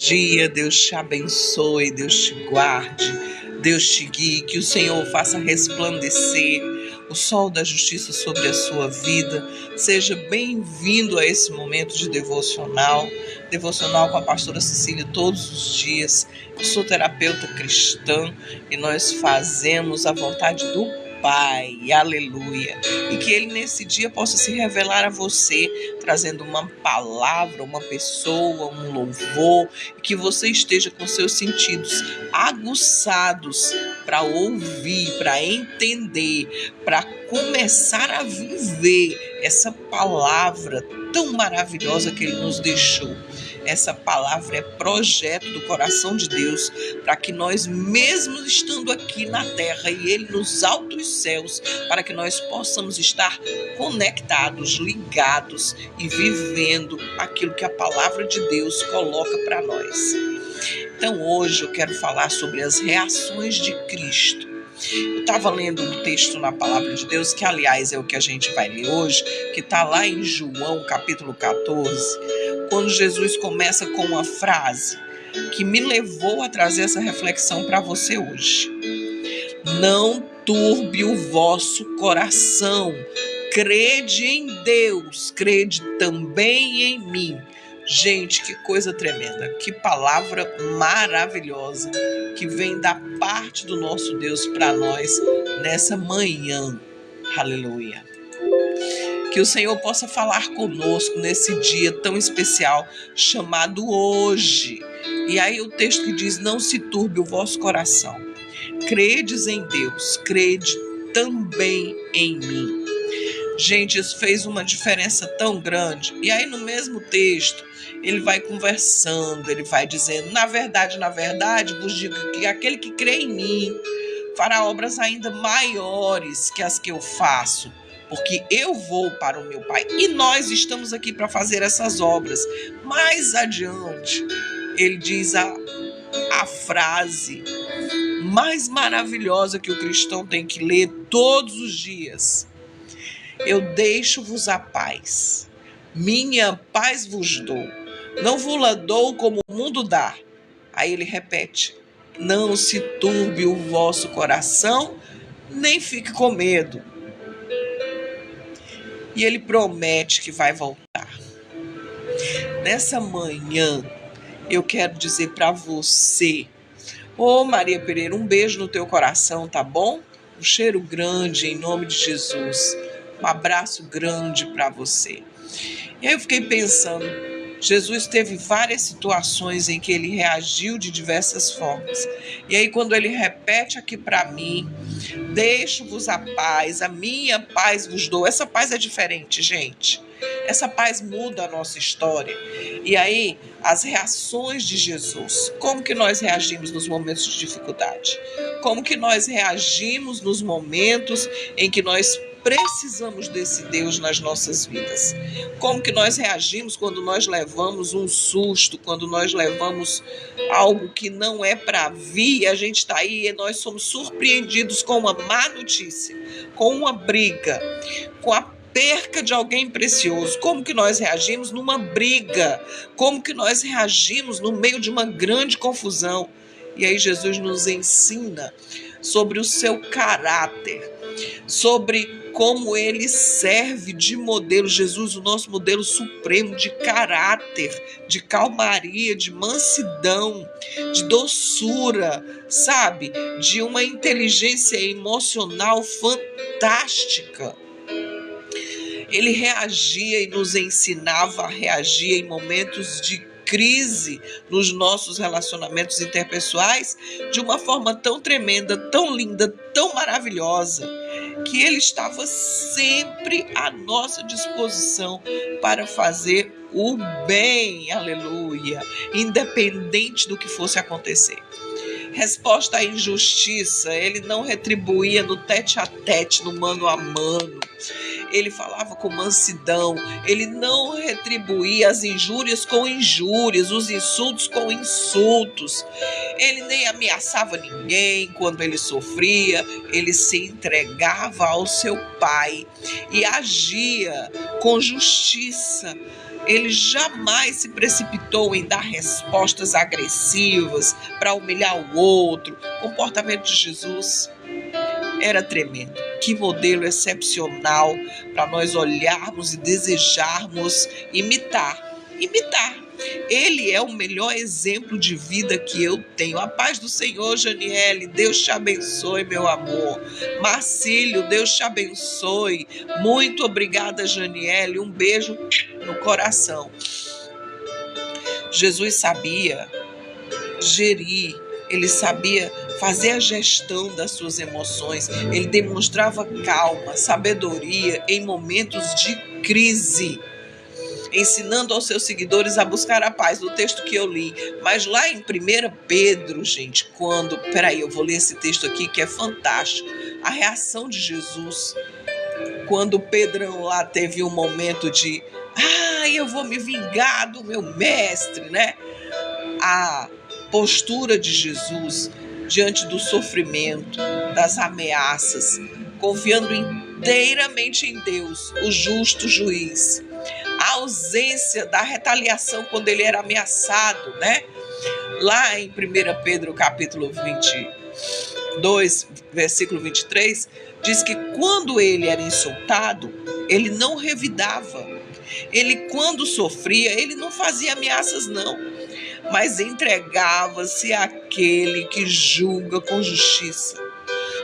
dia, Deus te abençoe, Deus te guarde, Deus te guie, que o Senhor faça resplandecer o sol da justiça sobre a sua vida. Seja bem-vindo a esse momento de devocional com a pastora Cecília todos os dias. Eu sou terapeuta cristã e nós fazemos a vontade do Pai, aleluia, e que Ele nesse dia possa se revelar a você, trazendo uma palavra, uma pessoa, um louvor, e que você esteja com seus sentidos aguçados para ouvir, para entender, para começar a viver essa palavra tão maravilhosa que Ele nos deixou. Essa palavra é projeto do coração de Deus para que nós, mesmo estando aqui na terra e Ele nos altos céus, para que nós possamos estar conectados, ligados e vivendo aquilo que a palavra de Deus coloca para nós. Então hoje eu quero falar sobre as reações de Cristo. Eu estava lendo um texto na palavra de Deus, que aliás é o que a gente vai ler hoje, que está lá em João capítulo 14, quando Jesus começa com uma frase que me levou a trazer essa reflexão para você hoje. Não turbe o vosso coração, crede em Deus, crede também em mim. Gente, que coisa tremenda, que palavra maravilhosa que vem da parte do nosso Deus para nós nessa manhã. Aleluia. Que o Senhor possa falar conosco nesse dia tão especial chamado hoje. E aí o texto que diz: não se turbe o vosso coração. Credes em Deus, crede também em mim. Gente, isso fez uma diferença tão grande. E aí no mesmo texto, ele vai conversando, ele vai dizendo: na verdade, vos digo que aquele que crê em mim fará obras ainda maiores que as que eu faço, porque eu vou para o meu Pai. E nós estamos aqui para fazer essas obras. Mais adiante, ele diz a frase mais maravilhosa que o cristão tem que ler todos os dias: eu deixo-vos a paz, minha paz vos dou, não vos-la dou como o mundo dá. Aí ele repete: não se turbe o vosso coração, nem fique com medo. E ele promete que vai voltar. Nessa manhã, eu quero dizer para você: ô Maria Pereira, um beijo no teu coração, tá bom? Um cheiro grande em nome de Jesus. Um abraço grande para você. E aí eu fiquei pensando, Jesus teve várias situações em que ele reagiu de diversas formas. E aí quando ele repete aqui para mim: deixo-vos a paz, a minha paz vos dou. Essa paz é diferente, gente. Essa paz muda a nossa história. E aí, as reações de Jesus. Como que nós reagimos nos momentos de dificuldade? Como que nós reagimos nos momentos em que nós precisamos desse Deus nas nossas vidas? Como que nós reagimos quando nós levamos um susto, quando nós levamos algo que não é para vir, e a gente está aí e nós somos surpreendidos com uma má notícia, com uma briga, com a perca de alguém precioso? Como que nós reagimos numa briga? Como que nós reagimos no meio de uma grande confusão? E aí Jesus nos ensina sobre o seu caráter, sobre como ele serve de modelo. Jesus, o nosso modelo supremo de caráter, de calmaria, de mansidão, de doçura, sabe? De uma inteligência emocional fantástica. Ele reagia e nos ensinava a reagir em momentos de crise nos nossos relacionamentos interpessoais de uma forma tão tremenda, tão linda, tão maravilhosa, que ele estava sempre à nossa disposição para fazer o bem, aleluia, independente do que fosse acontecer. Resposta à injustiça, ele não retribuía no tete a tete, no mano a mano. Ele falava com mansidão, ele não retribuía as injúrias com injúrias, os insultos com insultos. Ele nem ameaçava ninguém quando ele sofria, ele se entregava ao seu Pai e agia com justiça, Ele jamais se precipitou em dar respostas agressivas para humilhar o outro. O comportamento de Jesus era tremendo. Que modelo excepcional para nós olharmos e desejarmos imitar. Ele é o melhor exemplo de vida que eu tenho. A paz do Senhor, Janiele. Deus te abençoe, meu amor. Marcílio, Deus te abençoe. Muito obrigada, Janiele. Um beijo no coração. Jesus sabia gerir, ele sabia fazer a gestão das suas emoções. Ele demonstrava calma, sabedoria em momentos de crise, ensinando aos seus seguidores a buscar a paz, no texto que eu li. Mas lá em 1 Pedro, gente, eu vou ler esse texto aqui que é fantástico. A reação de Jesus, quando Pedrão lá teve um momento de, eu vou me vingar do meu mestre, né? A postura de Jesus diante do sofrimento, das ameaças, confiando inteiramente em Deus, o justo juiz. A ausência da retaliação quando ele era ameaçado, né? Lá em 1 Pedro capítulo 22, versículo 23, diz que quando ele era insultado, ele não revidava. Ele, quando sofria, ele não fazia ameaças, não, mas entregava-se àquele que julga com justiça.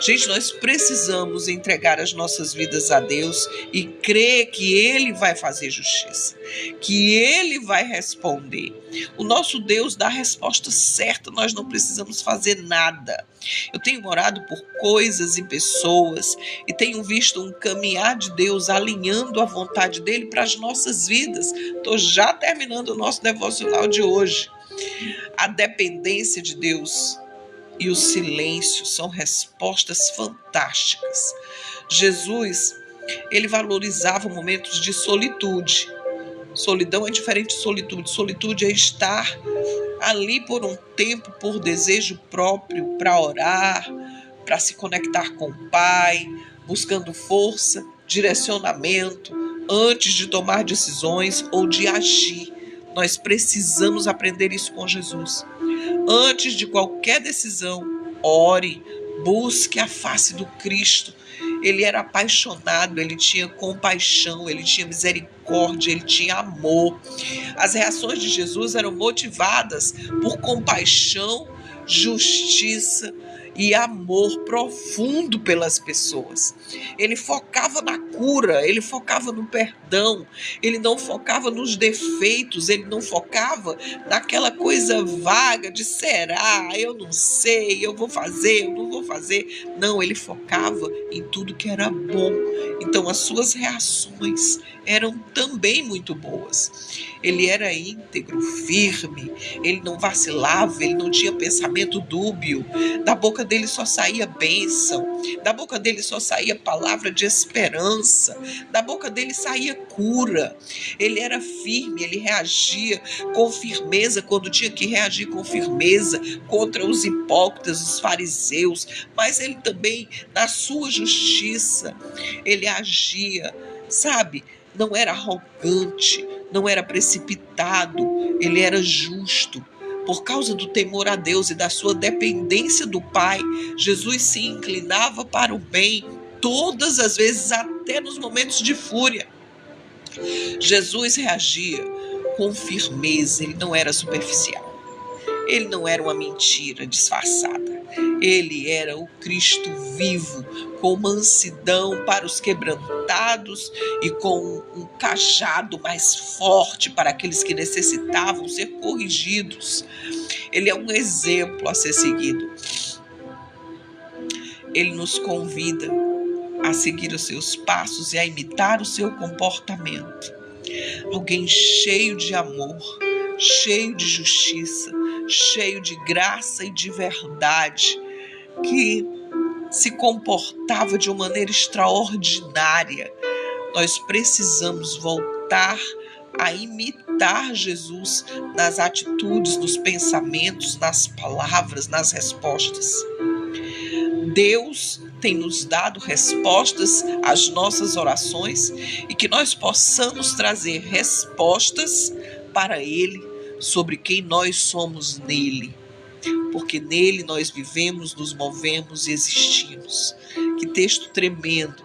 Gente, nós precisamos entregar as nossas vidas a Deus e crer que Ele vai fazer justiça, que Ele vai responder. O nosso Deus dá a resposta certa, nós não precisamos fazer nada. Eu tenho orado por coisas e pessoas e tenho visto um caminhar de Deus alinhando a vontade dEle para as nossas vidas. Estou já terminando o nosso devocional de hoje. A dependência de Deus e o silêncio são respostas fantásticas. Jesus, ele valorizava momentos de solitude. Solidão é diferente de solitude. Solitude é estar ali por um tempo, por desejo próprio, para orar, para se conectar com o Pai, buscando força, direcionamento, antes de tomar decisões ou de agir. Nós precisamos aprender isso com Jesus. Antes de qualquer decisão, ore, busque a face do Cristo. Ele era apaixonado, ele tinha compaixão, ele tinha misericórdia, ele tinha amor. As reações de Jesus eram motivadas por compaixão, justiça e amor profundo pelas pessoas. Ele focava na cura, ele focava no perdão, ele não focava nos defeitos, ele não focava naquela coisa vaga de será, eu não sei, eu vou fazer, eu não vou fazer. Não, ele focava em tudo que era bom. Então as suas reações eram também muito boas. Ele era íntegro, firme, ele não vacilava, ele não tinha pensamento dúbio. Da boca dele só saía bênção, da boca dele só saía palavra de esperança, da boca dele saía cura. Ele era firme, ele reagia com firmeza quando tinha que reagir com firmeza contra os hipócritas, os fariseus, mas ele também, na sua justiça, ele agia, sabe? Não era arrogante, não era precipitado, ele era justo. Por causa do temor a Deus e da sua dependência do Pai, Jesus se inclinava para o bem todas as vezes, até nos momentos de fúria. Jesus reagia com firmeza, ele não era superficial. Ele não era uma mentira disfarçada. Ele era o Cristo vivo, com mansidão para os quebrantados e com um cajado mais forte para aqueles que necessitavam ser corrigidos. Ele é um exemplo a ser seguido. Ele nos convida a seguir os seus passos e a imitar o seu comportamento. Alguém cheio de amor, cheio de justiça, cheio de graça e de verdade, que se comportava de uma maneira extraordinária. Nós precisamos voltar a imitar Jesus nas atitudes, nos pensamentos, nas palavras, nas respostas. Deus tem nos dado respostas às nossas orações e que nós possamos trazer respostas para Ele sobre quem nós somos nele, porque nele nós vivemos, nos movemos e existimos. Que texto tremendo,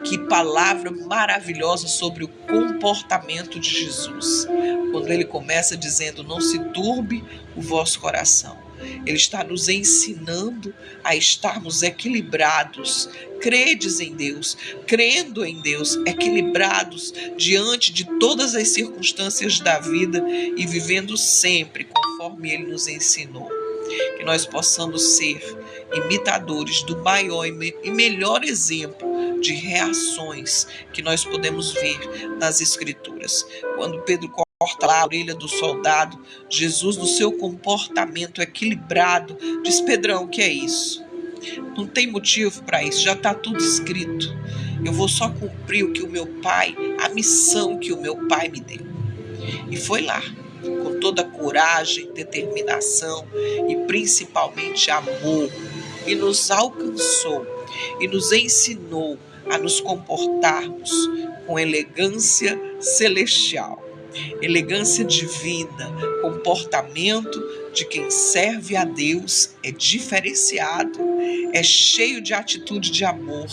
que palavra maravilhosa sobre o comportamento de Jesus. Quando ele começa dizendo: não se turbe o vosso coração. Ele está nos ensinando a estarmos equilibrados, credes em Deus, crendo em Deus, equilibrados diante de todas as circunstâncias da vida e vivendo sempre conforme Ele nos ensinou. Que nós possamos ser imitadores do maior e melhor exemplo de reações que nós podemos ver nas Escrituras. Quando Pedro corta lá a orelha do soldado, Jesus, no seu comportamento equilibrado, diz: Pedrão, o que é isso? Não tem motivo para isso, já está tudo escrito. Eu vou só cumprir o que o meu Pai, a missão que o meu Pai me deu. E foi lá, com toda coragem, determinação e principalmente amor, e nos alcançou e nos ensinou a nos comportarmos com elegância celestial, elegância divina, comportamento de quem serve a Deus é diferenciado, é cheio de atitude de amor,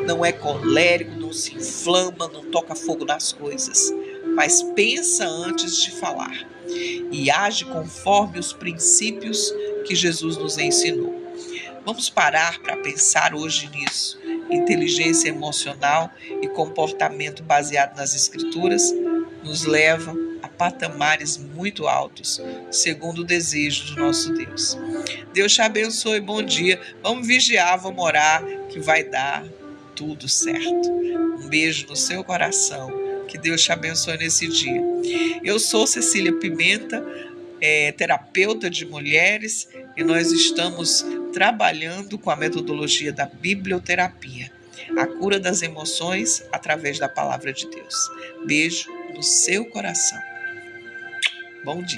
não é colérico, não se inflama, não toca fogo nas coisas, mas pensa antes de falar e age conforme os princípios que Jesus nos ensinou. Vamos parar para pensar hoje nisso. Inteligência emocional e comportamento baseado nas Escrituras nos leva a patamares muito altos, segundo o desejo do nosso Deus. Deus te abençoe, bom dia. Vamos vigiar, vamos orar, que vai dar tudo certo. Um beijo no seu coração. Que Deus te abençoe nesse dia. Eu sou Cecília Pimenta, terapeuta de mulheres, e nós estamos trabalhando com a metodologia da biblioterapia, a cura das emoções através da palavra de Deus. Beijo no seu coração. Bom dia.